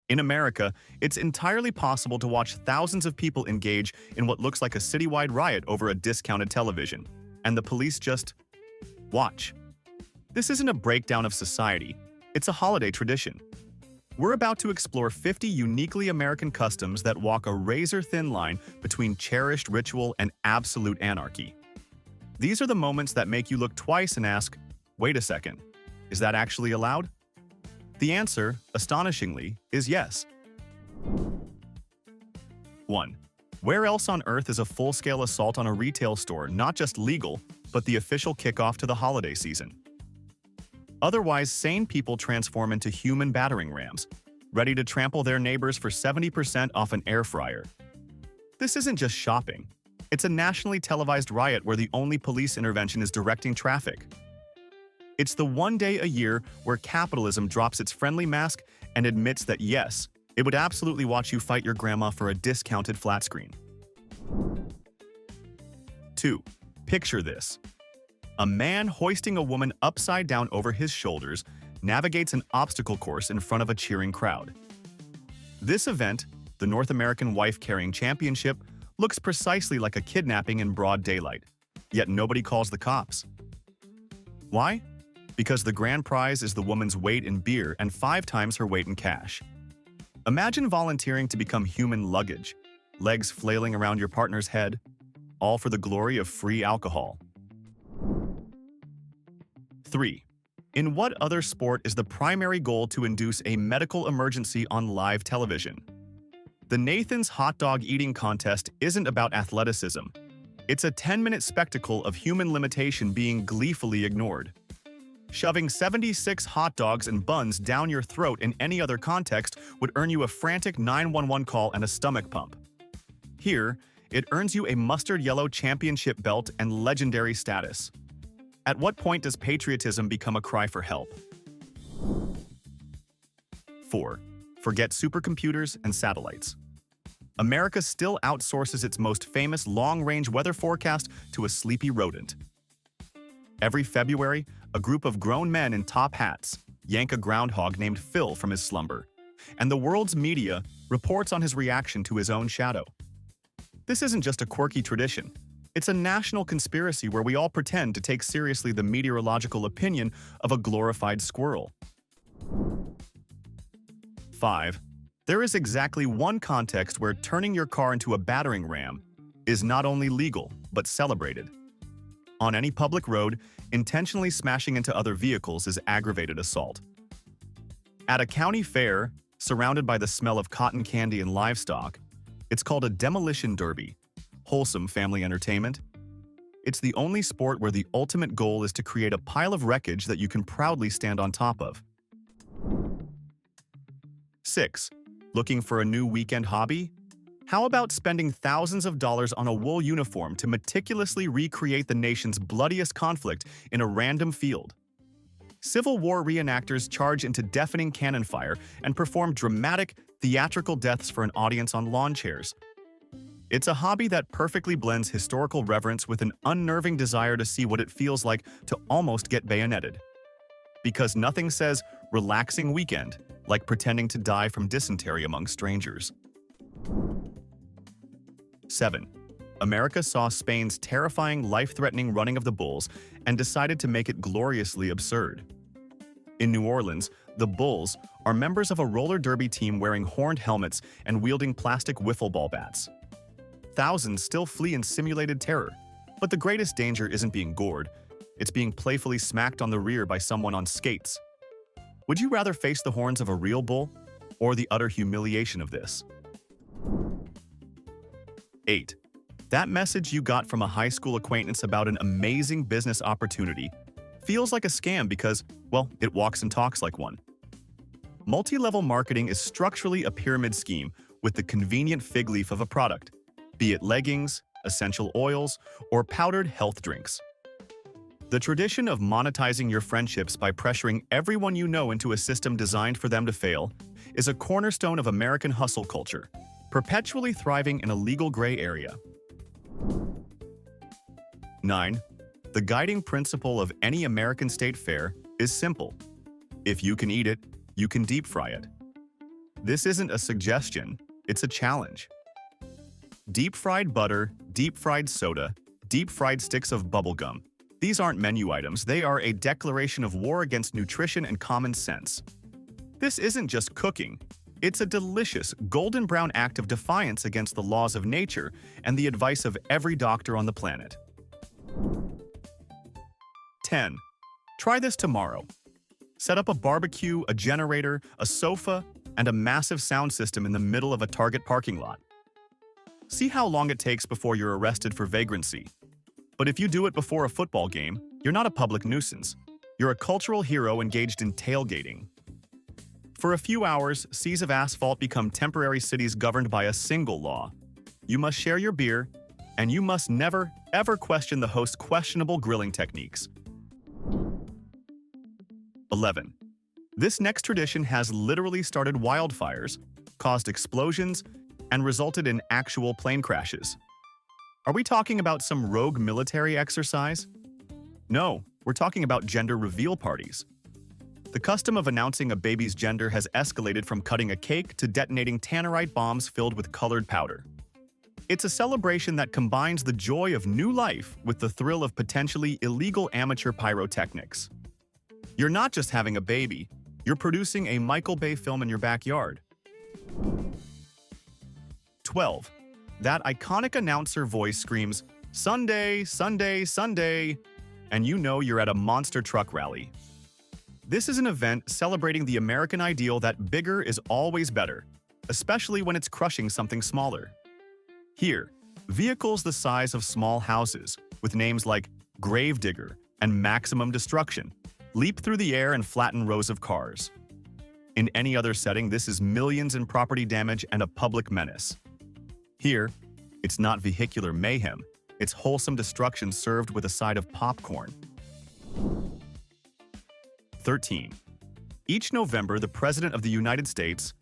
In America, it's entirely possible to watch thousands of people engage in what looks like a citywide riot over a discounted television, and the police just watch. This isn't a breakdown of society, it's a holiday tradition. We're about to explore 50 uniquely American customs that walk a razor-thin line between cherished ritual and absolute anarchy. These are the moments that make you look twice and ask, wait a second, is that actually allowed? The answer, astonishingly, is yes. 1. Where else on earth is a full-scale assault on a retail store not just legal, but the official kickoff to the holiday season? Otherwise, sane people transform into human battering rams, ready to trample their neighbors for 70% off an air fryer. This isn't just shopping. It's a nationally televised riot where the only police intervention is directing traffic. It's the one day a year where capitalism drops its friendly mask and admits that yes, it would absolutely watch you fight your grandma for a discounted flat screen. 2. Picture this. A man hoisting a woman upside down over his shoulders navigates an obstacle course in front of a cheering crowd. This event, the North American Wife Carrying Championship, looks precisely like a kidnapping in broad daylight, yet nobody calls the cops. Why? Because the grand prize is the woman's weight in beer and 5 times her weight in cash. Imagine volunteering to become human luggage, legs flailing around your partner's head, all for the glory of free alcohol. 3. In what other sport is the primary goal to induce a medical emergency on live television? The Nathan's Hot Dog Eating Contest isn't about athleticism. It's a 10-minute spectacle of human limitation being gleefully ignored. Shoving 76 hot dogs and buns down your throat in any other context would earn you a frantic 911 call and a stomach pump. Here, it earns you a mustard yellow championship belt and legendary status. At what point does patriotism become a cry for help? 4. Forget supercomputers and satellites. America still outsources its most famous long-range weather forecast to a sleepy rodent. Every February, a group of grown men in top hats yank a groundhog named Phil from his slumber, and the world's media reports on his reaction to his own shadow. This isn't just a quirky tradition. It's a national conspiracy where we all pretend to take seriously the meteorological opinion of a glorified squirrel. 5. There is exactly one context where turning your car into a battering ram is not only legal, but celebrated. On any public road, intentionally smashing into other vehicles is aggravated assault. At a county fair, surrounded by the smell of cotton candy and livestock, it's called a demolition derby. Wholesome family entertainment. It's the only sport where the ultimate goal is to create a pile of wreckage that you can proudly stand on top of. 6. Looking for a new weekend hobby? How about spending thousands of dollars on a wool uniform to meticulously recreate the nation's bloodiest conflict in a random field? Civil War reenactors charge into deafening cannon fire and perform dramatic, theatrical deaths for an audience on lawn chairs. It's a hobby that perfectly blends historical reverence with an unnerving desire to see what it feels like to almost get bayoneted. Because nothing says relaxing weekend like pretending to die from dysentery among strangers. 7. America saw Spain's terrifying, life-threatening running of the bulls and decided to make it gloriously absurd. In New Orleans, the Bulls are members of a roller derby team wearing horned helmets and wielding plastic wiffle ball bats. Thousands still flee in simulated terror, but the greatest danger isn't being gored, it's being playfully smacked on the rear by someone on skates. Would you rather face the horns of a real bull, or the utter humiliation of this? 8. That message you got from a high school acquaintance about an amazing business opportunity feels like a scam because, well, it walks and talks like one. Multi-level marketing is structurally a pyramid scheme with the convenient fig leaf of a product, be it leggings, essential oils, or powdered health drinks. The tradition of monetizing your friendships by pressuring everyone you know into a system designed for them to fail is a cornerstone of American hustle culture, perpetually thriving in a legal gray area. 9. The guiding principle of any American state fair is simple. If you can eat it, you can deep fry it. This isn't a suggestion, it's a challenge. Deep-fried butter, deep-fried soda, deep-fried sticks of bubblegum. These aren't menu items, they are a declaration of war against nutrition and common sense. This isn't just cooking, it's a delicious, golden brown act of defiance against the laws of nature and the advice of every doctor on the planet. 10. Try this tomorrow. Set up a barbecue, a generator, a sofa, and a massive sound system in the middle of a Target parking lot. See how long it takes before you're arrested for vagrancy. But if you do it before a football game, you're not a public nuisance. You're a cultural hero engaged in tailgating. For a few hours, seas of asphalt become temporary cities governed by a single law. You must share your beer, and you must never, ever question the host's questionable grilling techniques. 11. This next tradition has literally started wildfires, caused explosions, and resulted in actual plane crashes. Are we talking about some rogue military exercise? No, we're talking about gender reveal parties. The custom of announcing a baby's gender has escalated from cutting a cake to detonating tannerite bombs filled with colored powder. It's a celebration that combines the joy of new life with the thrill of potentially illegal amateur pyrotechnics. You're not just having a baby, you're producing a Michael Bay film in your backyard. 12. That iconic announcer voice screams, "Sunday, Sunday, Sunday," and you know you're at a monster truck rally. This is an event celebrating the American ideal that bigger is always better, especially when it's crushing something smaller. Here, vehicles the size of small houses, with names like Gravedigger and Maximum Destruction, leap through the air and flatten rows of cars. In any other setting, this is millions in property damage and a public menace. Here, it's not vehicular mayhem, it's wholesome destruction served with a side of popcorn. 13. Each November, the President of the United States,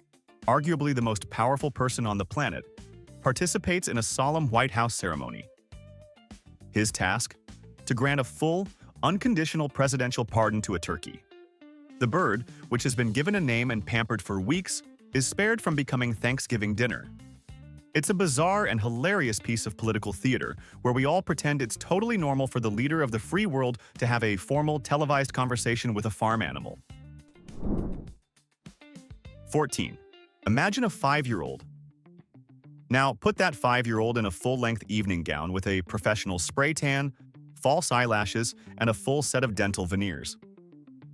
arguably the most powerful person on the planet, participates in a solemn White House ceremony. His task? To grant a full, unconditional presidential pardon to a turkey. The bird, which has been given a name and pampered for weeks, is spared from becoming Thanksgiving dinner. It's a bizarre and hilarious piece of political theater where we all pretend it's totally normal for the leader of the free world to have a formal, televised conversation with a farm animal. 14. Imagine a 5-year-old. Now, put that 5-year-old in a full-length evening gown with a professional spray tan, false eyelashes, and a full set of dental veneers.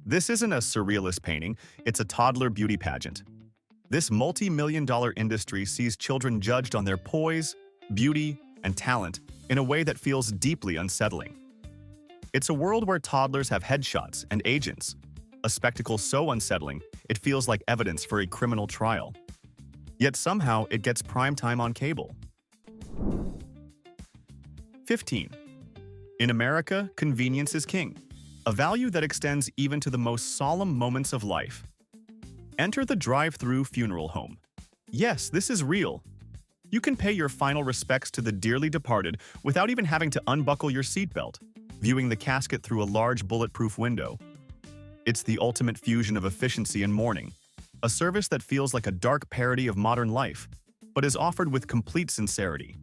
This isn't a surrealist painting, it's a toddler beauty pageant. This multi-million-dollar industry sees children judged on their poise, beauty, and talent in a way that feels deeply unsettling. It's a world where toddlers have headshots and agents, a spectacle so unsettling it feels like evidence for a criminal trial. Yet somehow it gets prime time on cable. 15. In America, convenience is king, a value that extends even to the most solemn moments of life. Enter the drive-thru funeral home. Yes, this is real. You can pay your final respects to the dearly departed without even having to unbuckle your seatbelt, viewing the casket through a large bulletproof window. It's the ultimate fusion of efficiency and mourning, a service that feels like a dark parody of modern life, but is offered with complete sincerity.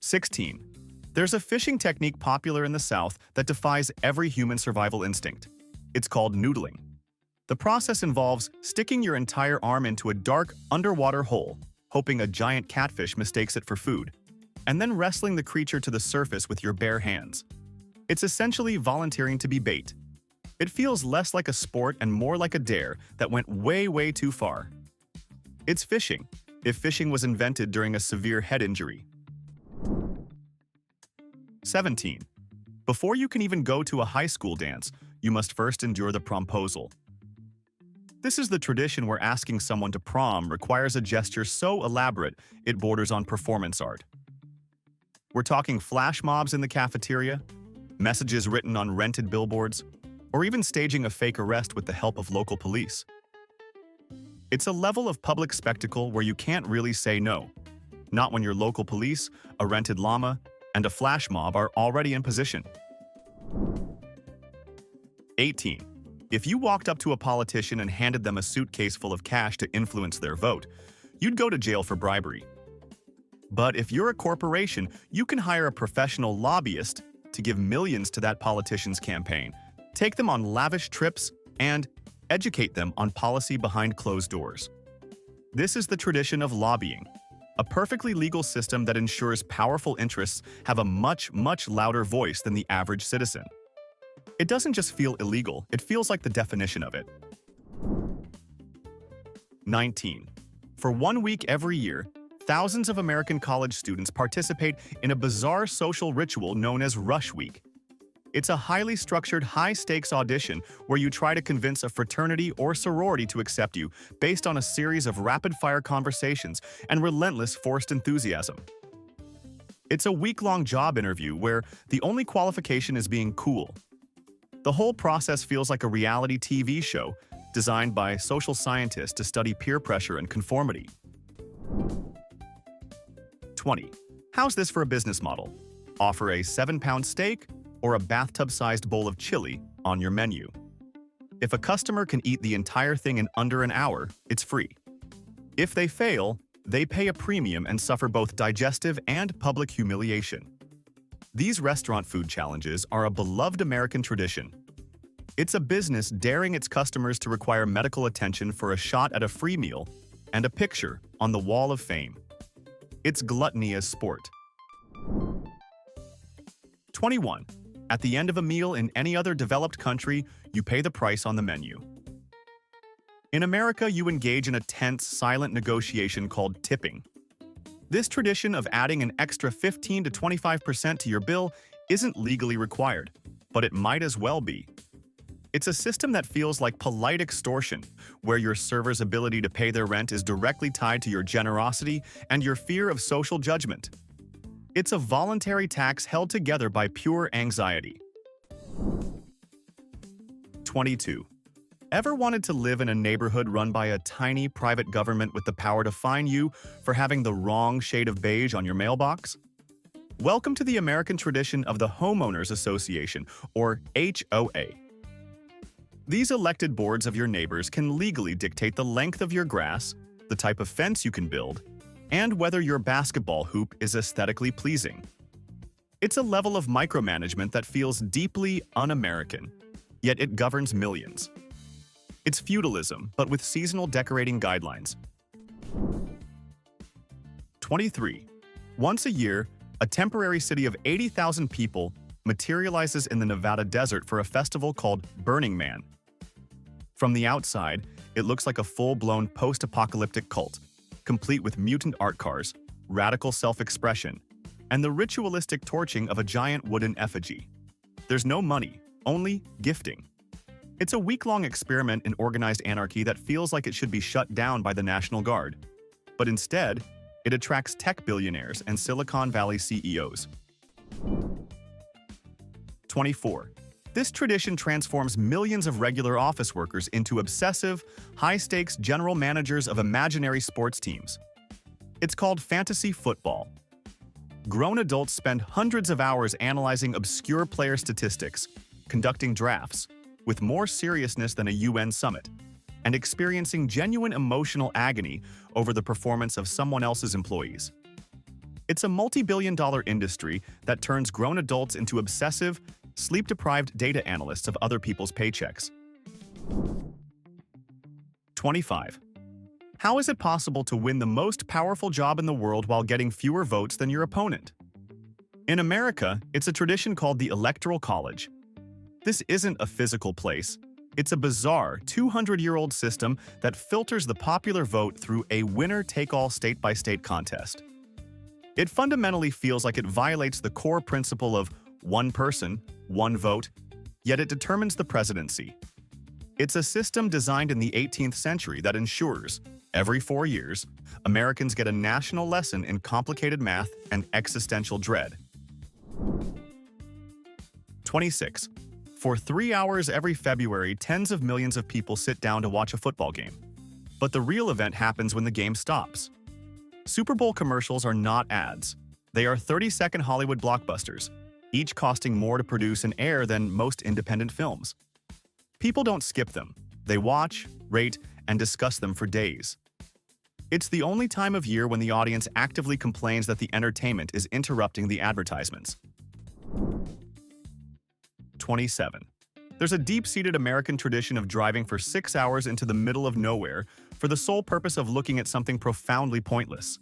16. There's a fishing technique popular in the South that defies every human survival instinct. It's called noodling. The process involves sticking your entire arm into a dark, underwater hole, hoping a giant catfish mistakes it for food, and then wrestling the creature to the surface with your bare hands. It's essentially volunteering to be bait. It feels less like a sport and more like a dare that went way, way too far. It's fishing, if fishing was invented during a severe head injury. 17. Before you can even go to a high school dance, you must first endure the promposal. This is the tradition where asking someone to prom requires a gesture so elaborate it borders on performance art. We're talking flash mobs in the cafeteria, messages written on rented billboards, or even staging a fake arrest with the help of local police. It's a level of public spectacle where you can't really say no, not when your local police, a rented llama, and a flash mob are already in position. 18. If you walked up to a politician and handed them a suitcase full of cash to influence their vote, you'd go to jail for bribery. But if you're a corporation, you can hire a professional lobbyist to give millions to that politician's campaign, take them on lavish trips, and educate them on policy behind closed doors. This is the tradition of lobbying, a perfectly legal system that ensures powerful interests have a much louder voice than the average citizen. It doesn't just feel illegal, it feels like the definition of it. 19. For 1 week every year, thousands of American college students participate in a bizarre social ritual known as Rush Week. It's a highly structured, high-stakes audition where you try to convince a fraternity or sorority to accept you based on a series of rapid-fire conversations and relentless forced enthusiasm. It's a week-long job interview where the only qualification is being cool. The whole process feels like a reality TV show designed by social scientists to study peer pressure and conformity. 20. How's this for a business model? Offer a 7-pound steak or a bathtub-sized bowl of chili on your menu. If a customer can eat the entire thing in under an hour, it's free. If they fail, they pay a premium and suffer both digestive and public humiliation. These restaurant food challenges are a beloved American tradition. It's a business daring its customers to require medical attention for a shot at a free meal and a picture on the wall of fame. It's gluttony as sport. 21. At the end of a meal in any other developed country, you pay the price on the menu. In America, you engage in a tense, silent negotiation called tipping. This tradition of adding an extra 15 to 25% to your bill isn't legally required, but it might as well be. It's a system that feels like polite extortion, where your server's ability to pay their rent is directly tied to your generosity and your fear of social judgment. It's a voluntary tax held together by pure anxiety. 22. Ever wanted to live in a neighborhood run by a tiny private government with the power to fine you for having the wrong shade of beige on your mailbox? Welcome to the American tradition of the Homeowners Association, or HOA. These elected boards of your neighbors can legally dictate the length of your grass, the type of fence you can build, and whether your basketball hoop is aesthetically pleasing. It's a level of micromanagement that feels deeply un-American, yet it governs millions. It's feudalism, but with seasonal decorating guidelines. 23. Once a year, a temporary city of 80,000 people materializes in the Nevada desert for a festival called Burning Man. From the outside, it looks like a full-blown post-apocalyptic cult, complete with mutant art cars, radical self-expression, and the ritualistic torching of a giant wooden effigy. There's no money, only gifting. It's a week-long experiment in organized anarchy that feels like it should be shut down by the National Guard. But instead, it attracts tech billionaires and Silicon Valley CEOs. 24. This tradition transforms millions of regular office workers into obsessive, high-stakes general managers of imaginary sports teams. It's called fantasy football. Grown adults spend hundreds of hours analyzing obscure player statistics, conducting drafts, with more seriousness than a UN summit, and experiencing genuine emotional agony over the performance of someone else's employees. It's a multi-billion-dollar industry that turns grown adults into obsessive, sleep-deprived data analysts of other people's paychecks. 25. How is it possible to win the most powerful job in the world while getting fewer votes than your opponent? In America, it's a tradition called the Electoral College. This isn't a physical place. It's a bizarre, 200-year-old system that filters the popular vote through a winner-take-all state-by-state contest. It fundamentally feels like it violates the core principle of one person, one vote, yet it determines the presidency. It's a system designed in the 18th century that ensures, every 4 years, Americans get a national lesson in complicated math and existential dread. 26. For 3 hours every February, tens of millions of people sit down to watch a football game. But the real event happens when the game stops. Super Bowl commercials are not ads. They are 30-second Hollywood blockbusters, each costing more to produce and air than most independent films. People don't skip them. They watch, rate, and discuss them for days. It's the only time of year when the audience actively complains that the entertainment is interrupting the advertisements. 27. There's a deep-seated American tradition of driving for 6 hours into the middle of nowhere for the sole purpose of looking at something profoundly pointless.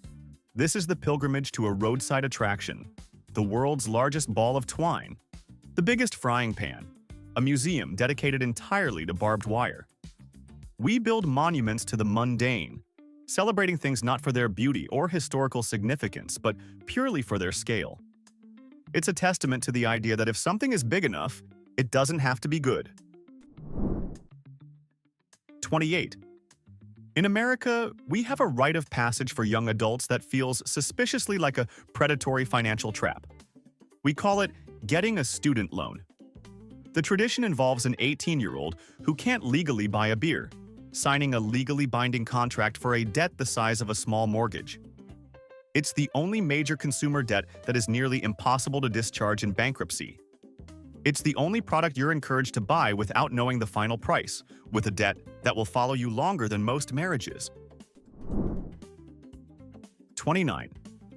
This is the pilgrimage to a roadside attraction, the world's largest ball of twine, the biggest frying pan, a museum dedicated entirely to barbed wire. We build monuments to the mundane, celebrating things not for their beauty or historical significance, but purely for their scale. It's a testament to the idea that if something is big enough, it doesn't have to be good. 28. In America, we have a rite of passage for young adults that feels suspiciously like a predatory financial trap. We call it getting a student loan. The tradition involves an 18-year-old who can't legally buy a beer, signing a legally binding contract for a debt the size of a small mortgage. It's the only major consumer debt that is nearly impossible to discharge in bankruptcy. It's the only product you're encouraged to buy without knowing the final price, with a debt that will follow you longer than most marriages. 29.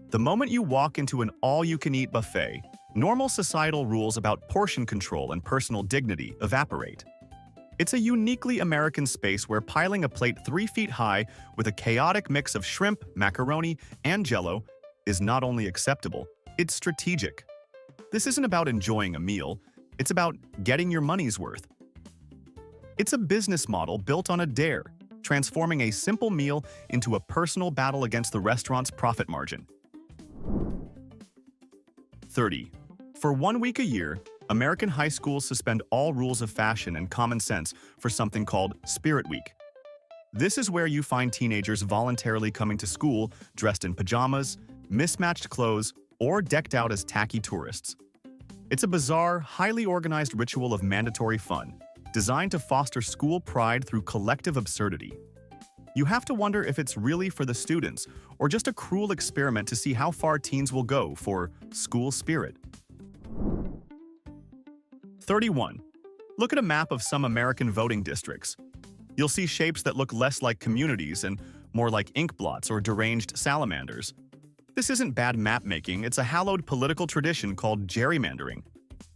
The moment you walk into an all-you-can-eat buffet, normal societal rules about portion control and personal dignity evaporate. It's a uniquely American space where piling a plate 3 feet high with a chaotic mix of shrimp, macaroni, and Jell-O is not only acceptable, it's strategic. This isn't about enjoying a meal, it's about getting your money's worth. It's a business model built on a dare, transforming a simple meal into a personal battle against the restaurant's profit margin. 30. For 1 week a year, American high schools suspend all rules of fashion and common sense for something called Spirit Week. This is where you find teenagers voluntarily coming to school dressed in pajamas, mismatched clothes, or decked out as tacky tourists. It's a bizarre, highly organized ritual of mandatory fun, designed to foster school pride through collective absurdity. You have to wonder if it's really for the students, or just a cruel experiment to see how far teens will go for school spirit. 31. Look at a map of some American voting districts. You'll see shapes that look less like communities and more like ink blots or deranged salamanders. This isn't bad map-making, it's a hallowed political tradition called gerrymandering.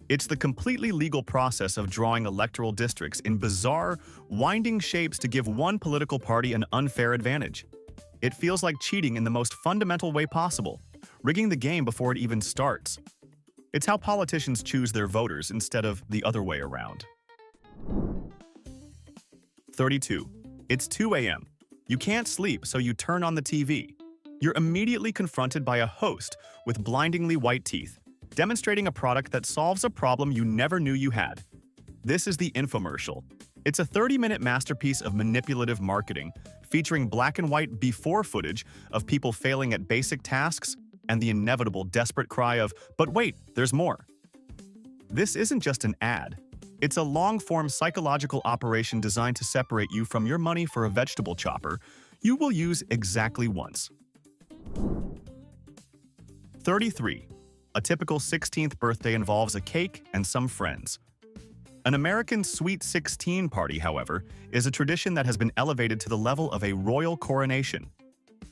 It's the completely legal process of drawing electoral districts in bizarre, winding shapes to give one political party an unfair advantage. It feels like cheating in the most fundamental way possible, rigging the game before it even starts. It's how politicians choose their voters instead of the other way around. 32. It's 2 a.m. You can't sleep, so you turn on the TV. You're immediately confronted by a host with blindingly white teeth, demonstrating a product that solves a problem you never knew you had. This is the infomercial. It's a 30-minute masterpiece of manipulative marketing, featuring black and white before footage of people failing at basic tasks and the inevitable desperate cry of, "But wait, there's more." This isn't just an ad. It's a long-form psychological operation designed to separate you from your money for a vegetable chopper you will use exactly once. 33. A typical 16th birthday involves a cake and some friends. An American Sweet 16 party, however, is a tradition that has been elevated to the level of a royal coronation.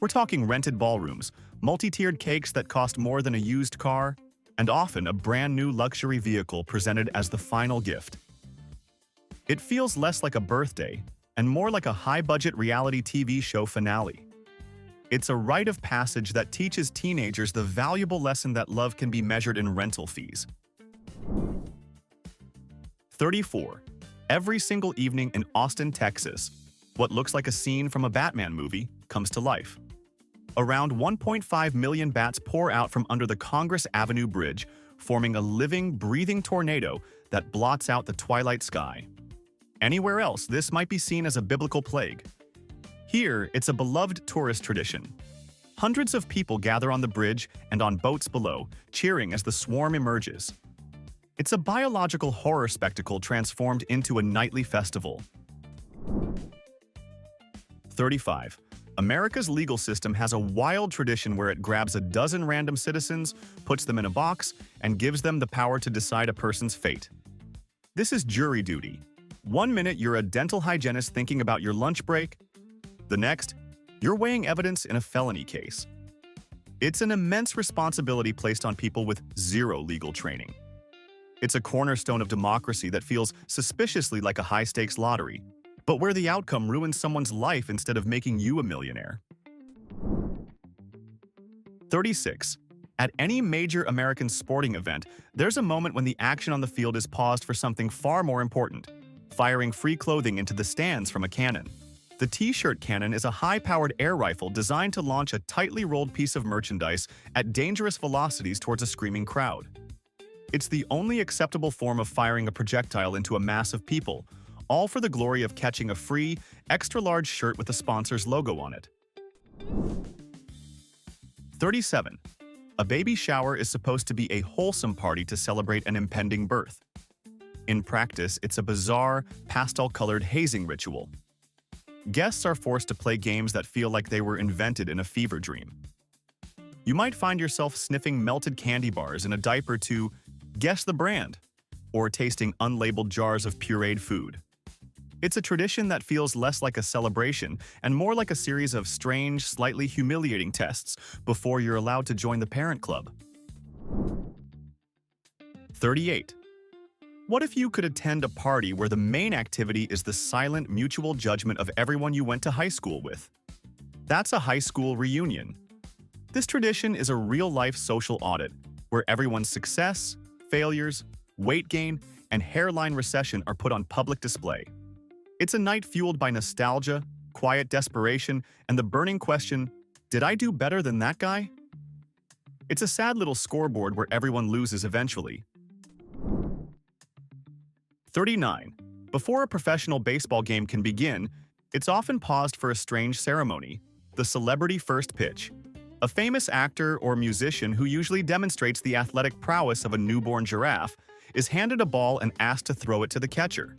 We're talking rented ballrooms, multi-tiered cakes that cost more than a used car, and often a brand new luxury vehicle presented as the final gift. It feels less like a birthday and more like a high-budget reality TV show finale. It's a rite of passage that teaches teenagers the valuable lesson that love can be measured in rental fees. 34. Every single evening in Austin, Texas, what looks like a scene from a Batman movie comes to life. Around 1.5 million bats pour out from under the Congress Avenue Bridge, forming a living, breathing tornado that blots out the twilight sky. Anywhere else, this might be seen as a biblical plague. Here, it's a beloved tourist tradition. Hundreds of people gather on the bridge and on boats below, cheering as the swarm emerges. It's a biological horror spectacle transformed into a nightly festival. 35. America's legal system has a wild tradition where it grabs a dozen random citizens, puts them in a box, and gives them the power to decide a person's fate. This is jury duty. 1 minute, you're a dental hygienist thinking about your lunch break. The next, you're weighing evidence in a felony case. It's an immense responsibility placed on people with zero legal training. It's a cornerstone of democracy that feels suspiciously like a high-stakes lottery, but where the outcome ruins someone's life instead of making you a millionaire. 36. At any major American sporting event, there's a moment when the action on the field is paused for something far more important: firing free clothing into the stands from a cannon. The T-shirt cannon is a high-powered air rifle designed to launch a tightly rolled piece of merchandise at dangerous velocities towards a screaming crowd. It's the only acceptable form of firing a projectile into a mass of people, all for the glory of catching a free, extra-large shirt with the sponsor's logo on it. 37. A baby shower is supposed to be a wholesome party to celebrate an impending birth. In practice, it's a bizarre, pastel-colored hazing ritual. Guests are forced to play games that feel like they were invented in a fever dream. You might find yourself sniffing melted candy bars in a diaper to guess the brand, or tasting unlabeled jars of pureed food. It's a tradition that feels less like a celebration and more like a series of strange, slightly humiliating tests before you're allowed to join the parent club. 38. What if you could attend a party where the main activity is the silent mutual judgment of everyone you went to high school with? That's a high school reunion. This tradition is a real-life social audit where everyone's success, failures, weight gain, and hairline recession are put on public display. It's a night fueled by nostalgia, quiet desperation, and the burning question, did I do better than that guy? It's a sad little scoreboard where everyone loses eventually. 39. Before a professional baseball game can begin, it's often paused for a strange ceremony, the celebrity first pitch. A famous actor or musician who usually demonstrates the athletic prowess of a newborn giraffe is handed a ball and asked to throw it to the catcher.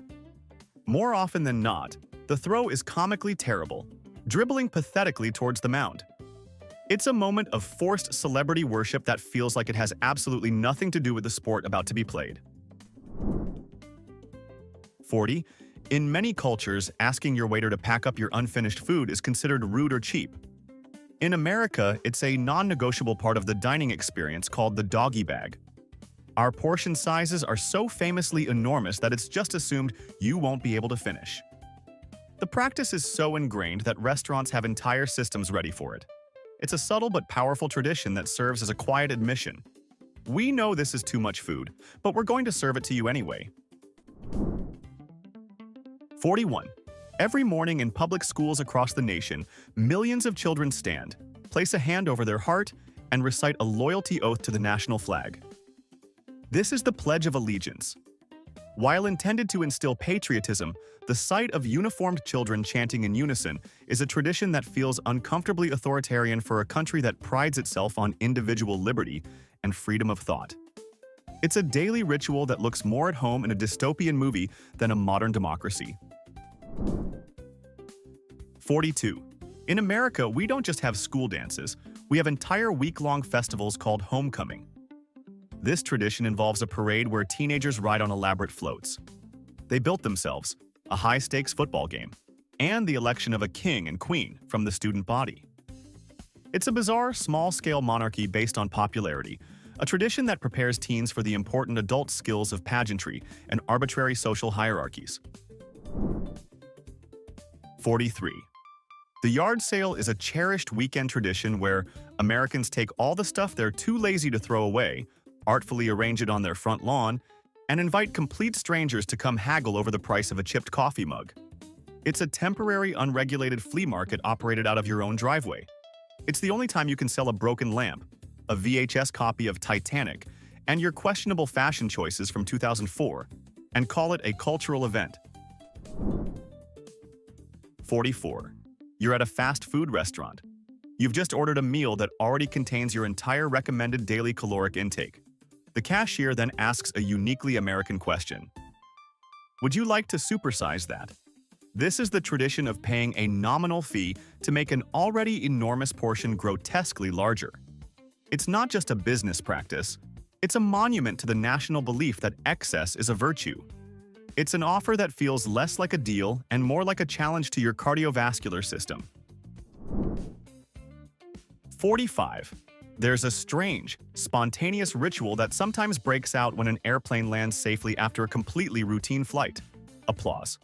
More often than not, the throw is comically terrible, dribbling pathetically towards the mound. It's a moment of forced celebrity worship that feels like it has absolutely nothing to do with the sport about to be played. 40. In many cultures, asking your waiter to pack up your unfinished food is considered rude or cheap. In America, it's a non-negotiable part of the dining experience called the doggy bag. Our portion sizes are so famously enormous that it's just assumed you won't be able to finish. The practice is so ingrained that restaurants have entire systems ready for it. It's a subtle but powerful tradition that serves as a quiet admission. We know this is too much food, but we're going to serve it to you anyway. 41. Every morning in public schools across the nation, millions of children stand, place a hand over their heart, and recite a loyalty oath to the national flag. This is the Pledge of Allegiance. While intended to instill patriotism, the sight of uniformed children chanting in unison is a tradition that feels uncomfortably authoritarian for a country that prides itself on individual liberty and freedom of thought. It's a daily ritual that looks more at home in a dystopian movie than a modern democracy. 42. In America, we don't just have school dances, we have entire week-long festivals called homecoming. This tradition involves a parade where teenagers ride on elaborate floats. They built themselves a high-stakes football game and the election of a king and queen from the student body. It's a bizarre, small-scale monarchy based on popularity, a tradition that prepares teens for the important adult skills of pageantry and arbitrary social hierarchies. 43. The yard sale is a cherished weekend tradition where Americans take all the stuff they're too lazy to throw away, artfully arrange it on their front lawn, and invite complete strangers to come haggle over the price of a chipped coffee mug. It's a temporary, unregulated flea market operated out of your own driveway. It's the only time you can sell a broken lamp, a VHS copy of Titanic, and your questionable fashion choices from 2004, and call it a cultural event. 44. You're at a fast food restaurant. You've just ordered a meal that already contains your entire recommended daily caloric intake. The cashier then asks a uniquely American question. Would you like to supersize that? This is the tradition of paying a nominal fee to make an already enormous portion grotesquely larger. It's not just a business practice, it's a monument to the national belief that excess is a virtue. It's an offer that feels less like a deal and more like a challenge to your cardiovascular system. 45. There's a strange, spontaneous ritual that sometimes breaks out when an airplane lands safely after a completely routine flight. Applause.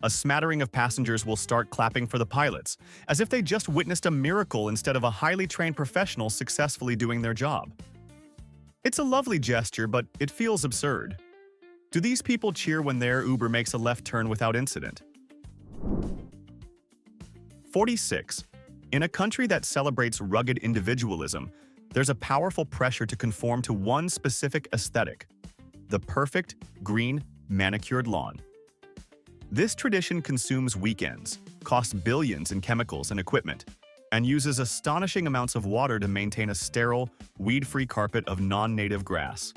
A smattering of passengers will start clapping for the pilots, as if they just witnessed a miracle instead of a highly trained professional successfully doing their job. It's a lovely gesture, but it feels absurd. Do these people cheer when their Uber makes a left turn without incident? 46. In a country that celebrates rugged individualism, there's a powerful pressure to conform to one specific aesthetic: the perfect, green, manicured lawn. This tradition consumes weekends, costs billions in chemicals and equipment, and uses astonishing amounts of water to maintain a sterile, weed-free carpet of non-native grass.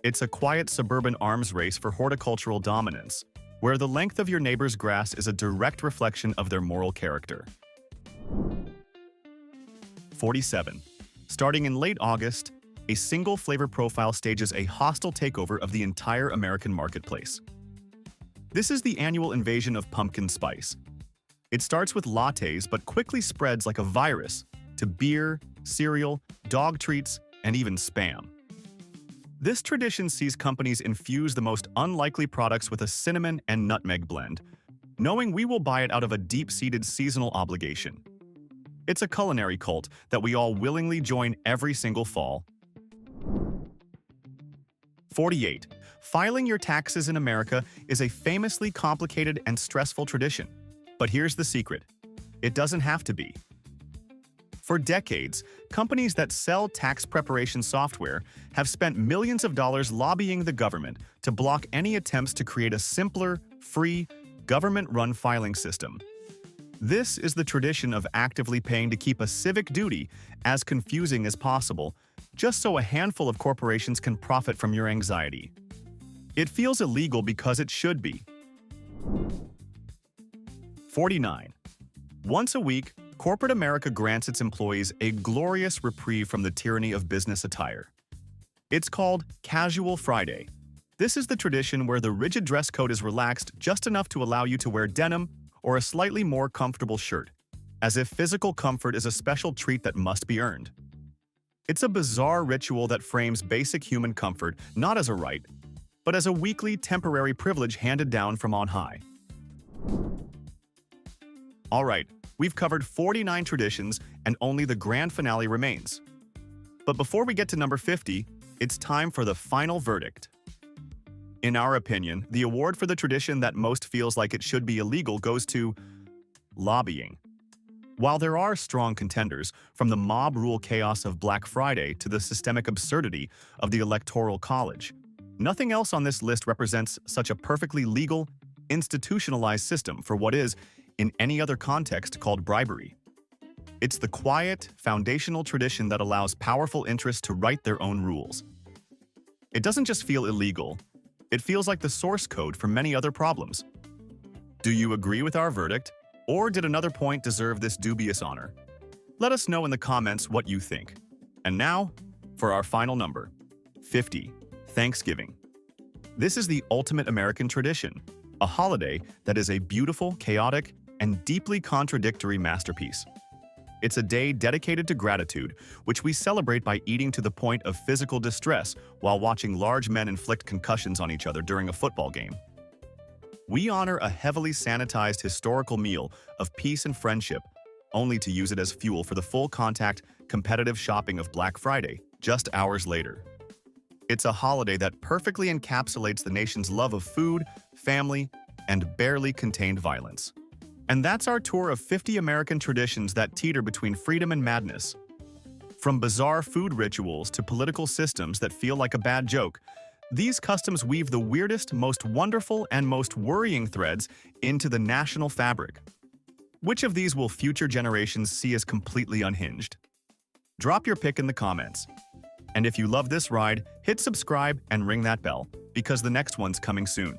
It's a quiet suburban arms race for horticultural dominance, where the length of your neighbor's grass is a direct reflection of their moral character. 47. Starting in late August, a single flavor profile stages a hostile takeover of the entire American marketplace. This is the annual invasion of pumpkin spice. It starts with lattes but quickly spreads like a virus to beer, cereal, dog treats, and even Spam. This tradition sees companies infuse the most unlikely products with a cinnamon and nutmeg blend, knowing we will buy it out of a deep-seated seasonal obligation. It's a culinary cult that we all willingly join every single fall. 48. Filing your taxes in America is a famously complicated and stressful tradition. But here's the secret: it doesn't have to be. For decades, companies that sell tax preparation software have spent millions of dollars lobbying the government to block any attempts to create a simpler, free, government-run filing system. This is the tradition of actively paying to keep a civic duty as confusing as possible, just so a handful of corporations can profit from your anxiety. It feels illegal because it should be. 49. Once a week, corporate America grants its employees a glorious reprieve from the tyranny of business attire. It's called Casual Friday. This is the tradition where the rigid dress code is relaxed just enough to allow you to wear denim or a slightly more comfortable shirt, as if physical comfort is a special treat that must be earned. It's a bizarre ritual that frames basic human comfort not as a right, but as a weekly, temporary privilege handed down from on high. All right, we've covered 49 traditions and only the grand finale remains. But before we get to number 50, it's time for the final verdict. In our opinion, the award for the tradition that most feels like it should be illegal goes to lobbying. While there are strong contenders, from the mob rule chaos of Black Friday to the systemic absurdity of the Electoral College, nothing else on this list represents such a perfectly legal, institutionalized system for what is, in any other context, called bribery. It's the quiet, foundational tradition that allows powerful interests to write their own rules. It doesn't just feel illegal, it feels like the source code for many other problems. Do you agree with our verdict, or did another point deserve this dubious honor? Let us know in the comments what you think. And now, for our final number, 50, Thanksgiving. This is the ultimate American tradition, a holiday that is a beautiful, chaotic, and deeply contradictory masterpiece. It's a day dedicated to gratitude, which we celebrate by eating to the point of physical distress while watching large men inflict concussions on each other during a football game. We honor a heavily sanitized historical meal of peace and friendship, only to use it as fuel for the full-contact, competitive shopping of Black Friday, just hours later. It's a holiday that perfectly encapsulates the nation's love of food, family, and barely contained violence. And that's our tour of 50 American traditions that teeter between freedom and madness. From bizarre food rituals to political systems that feel like a bad joke, these customs weave the weirdest, most wonderful, and most worrying threads into the national fabric. Which of these will future generations see as completely unhinged? Drop your pick in the comments. And if you love this ride, hit subscribe and ring that bell, because the next one's coming soon.